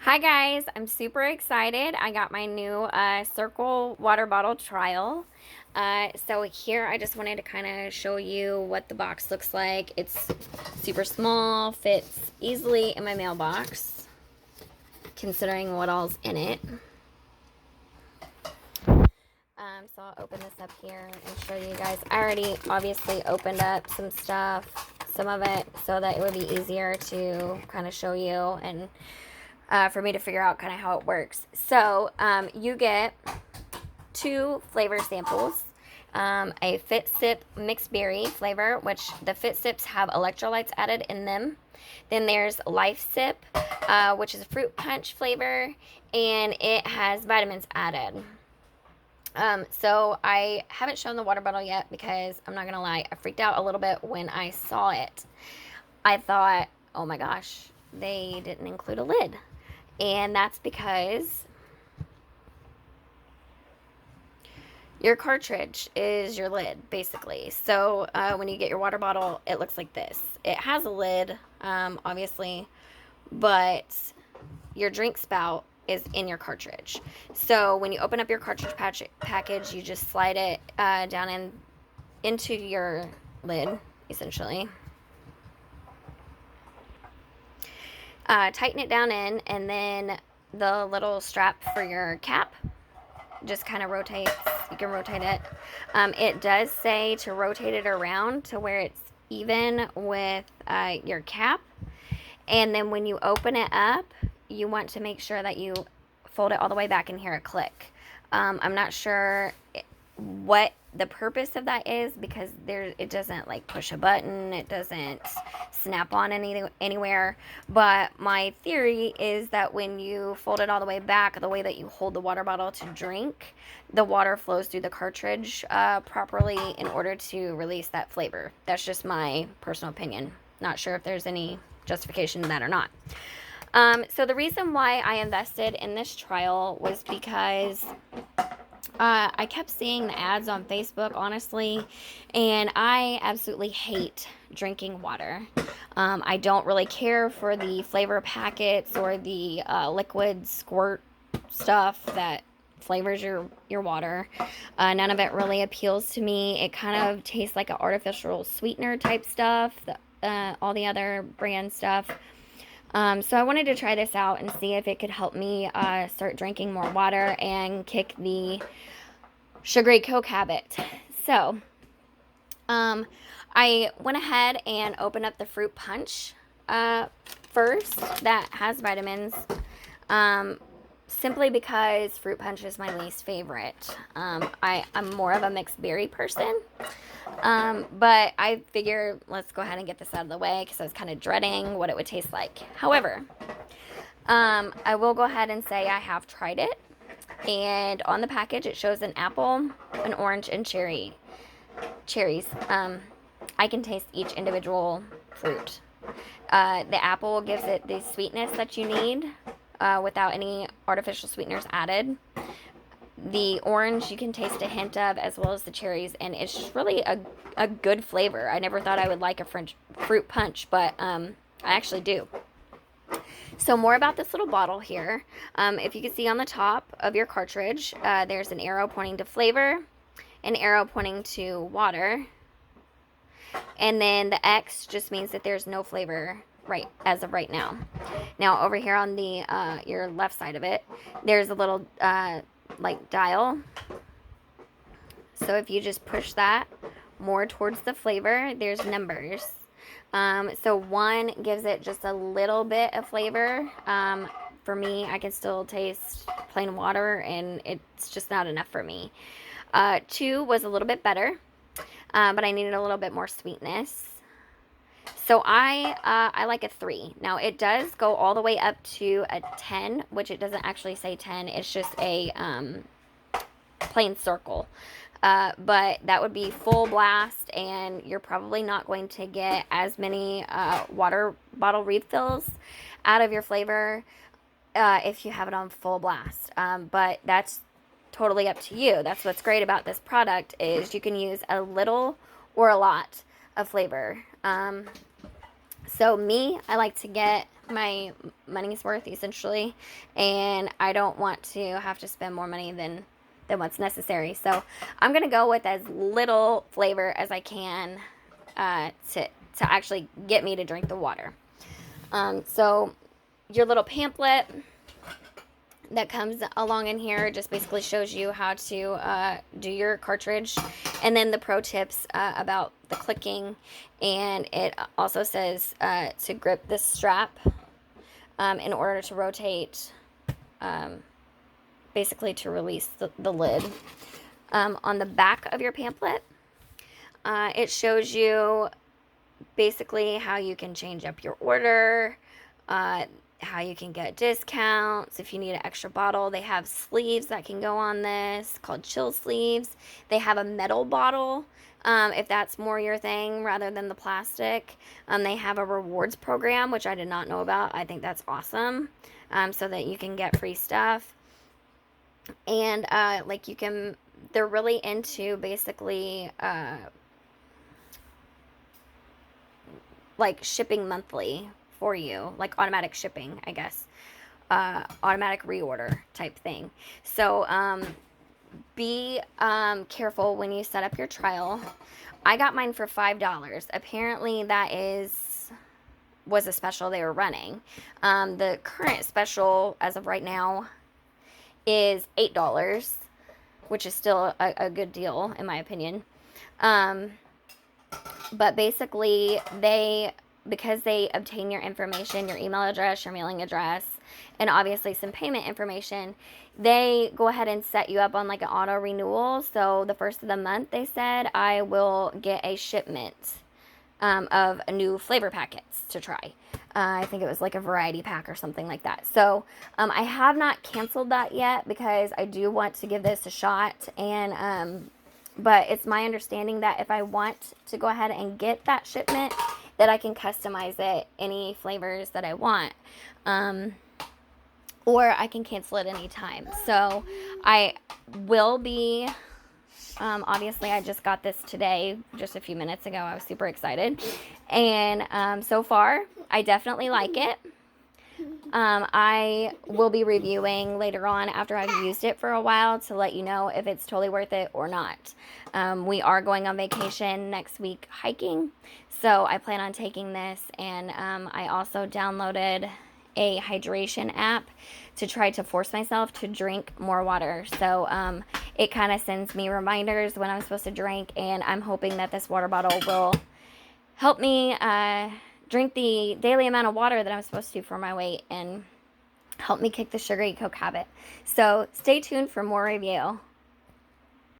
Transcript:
Hi guys, I'm super excited. I got my new Cirkul water bottle trial. So here I just wanted to kind of show you what the box looks like. It's super small, fits easily in my mailbox, considering what all's in it. So I'll open this up here and show you guys. I already obviously opened up some stuff, some of it, so that it would be easier to kind of show you and for me to figure out kind of how it works. So you get two flavor samples. A Fit Sip mixed berry flavor, which the Fit Sips have electrolytes added in them. Then there's Life Sip, which is a fruit punch flavor, and it has vitamins added. So I haven't shown the water bottle yet because I'm not gonna lie, I freaked out a little bit when I saw it. I thought, oh my gosh, they didn't include a lid. And that's because your cartridge is your lid, basically. So when you get your water bottle, it looks like this. It has a lid, obviously, but your drink spout is in your cartridge. So when you open up your cartridge package, you just slide it down into your lid, essentially. Tighten it down in, and then the little strap for your cap just kind of rotates. You can rotate it. It does say to rotate it around to where it's even with your cap. And then when you open it up, you want to make sure that you fold it all the way back and hear it click. I'm not sure what the purpose of that is because it doesn't like push a button, it doesn't snap on anywhere, but my theory is that when you fold it all the way back, the way that you hold the water bottle to drink, the water flows through the cartridge properly in order to release that flavor. That's just my personal opinion. Not sure if there's any justification in that or not. So the reason why I invested in this trial was because I kept seeing the ads on Facebook, honestly, and I absolutely hate drinking water. I don't really care for the flavor packets or the liquid squirt stuff that flavors your water. None of it really appeals to me. It kind of tastes like an artificial sweetener type stuff, all the other brand stuff. So I wanted to try this out and see if it could help me start drinking more water and kick the sugary Coke habit. So I went ahead and opened up the fruit punch first that has vitamins, simply because fruit punch is my least favorite. I'm more of a mixed berry person. But I figure let's go ahead and get this out of the way because I was kind of dreading what it would taste like. However, I will go ahead and say I have tried it. And on the package, it shows an apple, an orange, and cherries. I can taste each individual fruit. The apple gives it the sweetness that you need without any artificial sweeteners added. The orange you can taste a hint of, as well as the cherries, and it's just really a good flavor. I never thought I would like a fruit punch, but I actually do. So more about this little bottle here. If you can see on the top of your cartridge, there's an arrow pointing to flavor, an arrow pointing to water, and then the X just means that there's no flavor right as of right now. Now over here on the your left side of it, there's a little like dial. So if you just push that more towards the flavor, there's numbers. So 1 gives it just a little bit of flavor. For me, I can still taste plain water, and it's just not enough for me. 2 was a little bit better, but I needed a little bit more sweetness. So I like a 3. Now, it does go all the way up to a 10, which it doesn't actually say 10. It's just a plain circle. But that would be full blast, and you're probably not going to get as many water bottle refills out of your flavor if you have it on full blast. But that's totally up to you. That's what's great about this product is you can use a little or a lot of flavor. So me, I like to get my money's worth, essentially, and I don't want to have to spend more money than what's necessary. So I'm gonna go with as little flavor as I can to actually get me to drink the water. So your little pamphlet that comes along in here just basically shows you how to do your cartridge, and then the pro tips about the clicking, and it also says to grip this strap in order to rotate, basically to release the lid. On the back of your pamphlet, it shows you basically how you can change up your order, how you can get discounts if you need an extra bottle. They have sleeves that can go on this called chill sleeves. They have a metal bottle if that's more your thing rather than the plastic. They have a rewards program, which I did not know about. I think that's awesome, so that you can get free stuff. And like you can, they're really into basically like shipping monthly for you, like automatic shipping, I guess, automatic reorder type thing. So be careful when you set up your trial. I got mine for $5. Apparently that was a special they were running. The current special as of right now is $8, which is still a good deal in my opinion. But basically because they obtain your information, your email address, your mailing address, and obviously some payment information, they go ahead and set you up on like an auto renewal. So the first of the month, they said, I will get a shipment of new flavor packets to try. I think it was like a variety pack or something like that. So I have not canceled that yet because I do want to give this a shot. And but it's my understanding that if I want to go ahead and get that shipment, that I can customize it any flavors that I want. Or I can cancel it anytime. So I will be, obviously I just got this today, just a few minutes ago. I was super excited. And so far, I definitely like it. I will be reviewing later on after I've used it for a while to let you know if it's totally worth it or not. We are going on vacation next week hiking, so I plan on taking this, and I also downloaded a hydration app to try to force myself to drink more water. So it kind of sends me reminders when I'm supposed to drink, and I'm hoping that this water bottle will help me drink the daily amount of water that I'm supposed to for my weight and help me kick the sugary Coke habit. So stay tuned for more review.